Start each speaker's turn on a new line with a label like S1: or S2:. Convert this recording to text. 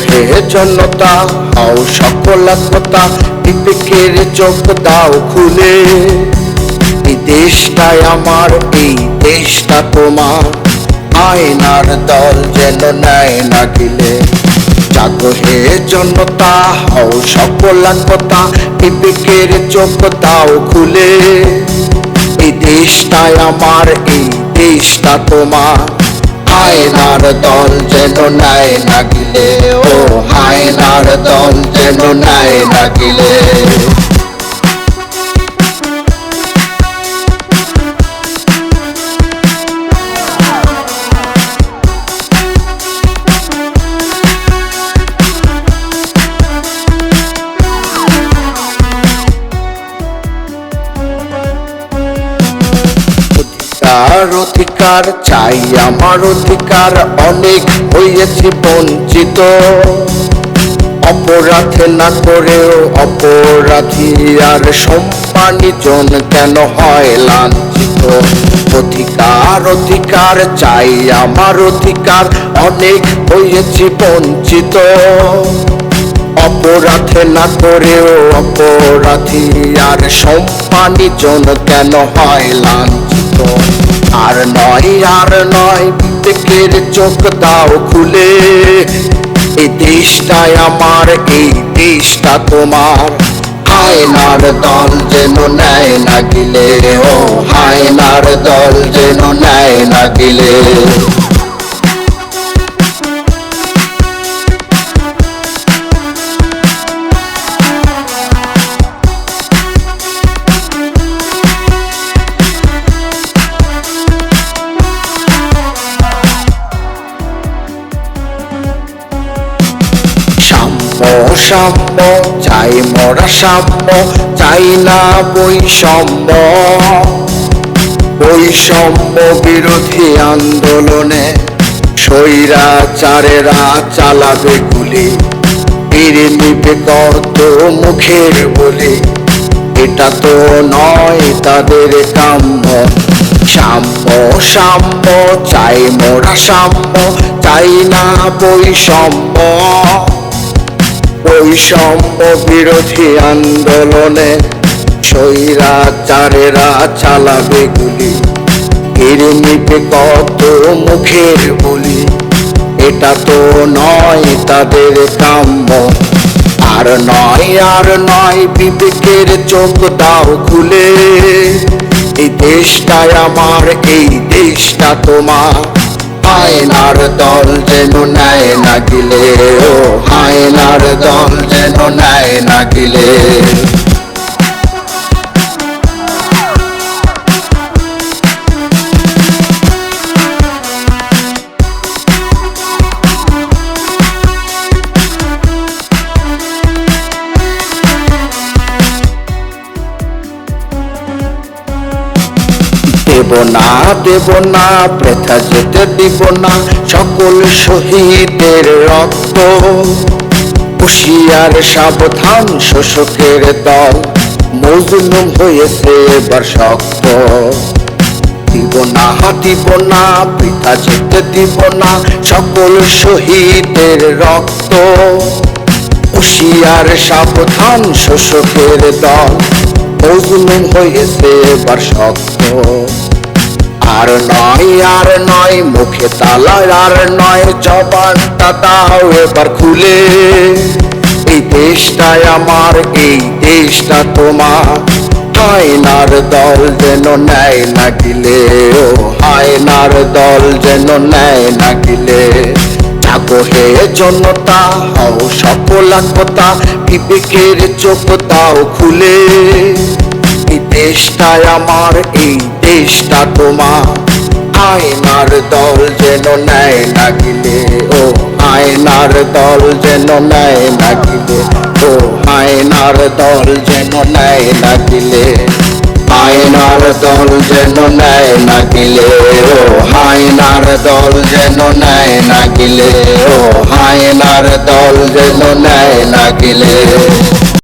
S1: হে জনতা, হও সকল আত্মতা, বিবেকের চোখ দাও খুলে। এই দেশটাই আমার, এই দেশটা তোমার, আয়নার দল যেন নেয় না গিলে। জাগো হে জনতা, হও সকল আত্মতা, বিবেকের চোখ দাও খুলে। এই দেশটাই আমার, এই দেশটা তোমার, আয়নার দল যেন নেয় না গিলে। ও আয়নার দল যেন নেয় না গিলে। অধিকার চাই আমার অধিকার, অনেক হয়েছি বঞ্চিত। অপরাধ না করেও অপরাধী আর সম্মানী জন কেন হয় লাঞ্ছিত। অধিকার অধিকার চাই আমার অধিকার, অনেক হয়েছি বঞ্চিত। অপরাধ না করেও অপরাধী আর সম্মানী জন কেন হয় লাঞ্ছিত। আর নয় আর নয়, বিবেকের চোখ দাও খুলে। এই দেশটাই আমার, এই দেশটা তোমার, আয়নার দল যেন নেয় না গিলে। ও আয়নার দল যেন নেয় না গিলে। সাম্য চাই মোরা, সাম্য চাই না বৈষম্য। বৈষম্য বিরোধী আন্দোলনে স্বৈরাচারেরা চালাবে গুলি, ফিরে নিবে কত মুখের বলি। এটা তো নয় তাদের কাম্য। সাম্য সাম্য চাই মোরা, সাম্য চাই না বৈষম্য। বৈষম্য বিরোধী আন্দোলনে স্বৈরাচারেরা চালাবে গুলি, ফিরে নিবে কত মুখের বলি। এটা তো নয় তাদের কাম্য। আর নয় আর নয়, বিবেকের চোখ দাও খুলে। এই দেশটাই আমার, এই দেশটা তোমার, আয়নার দল যেন নেয় না গিলে। ও আয়নার দল যেন নেয় না গিলে। দেব না দেব না, বৃথা যেতে দিব না সকল শহীদের রক্ত। হুঁশিয়ার সাবধান শোষকের দল, মজলুম হয়েছে এবার শক্ত। দিব না দিব না, বৃথা যেতে দিব না সকল শহীদের রক্ত। হুঁশিয়ার সাবধান শোষকের দল, মজলুম হয়েছে এবার শক্ত। আর নয় আর নয়, মুখে তালা আর নয়, জবানটা দাও এবার খুলে। এই দেশটাই আমার, এই দেশটা তোমার, আয়নার দল যেন নেয় না গিলে। ও আয়নার দল যেন নেয় না গিলে। জাগো হে জনতা, হও সকল আত্মতা, বিবেকের চোখ দাও খুলে। এই দেশটাই আমার, এই দেশটা তোমার, আয়নার দল যেন নেয় না গিলে। ও আয়নার দল যেন নেয় না গিলে। ও আয়নার দল যেন নেয় না গিলে। আয়নার দল যেন নেয় না গিলে। ও আয়নার দল যেন নেয় না গিলে। ও আয়নার দল যেন নেয় না গিলে।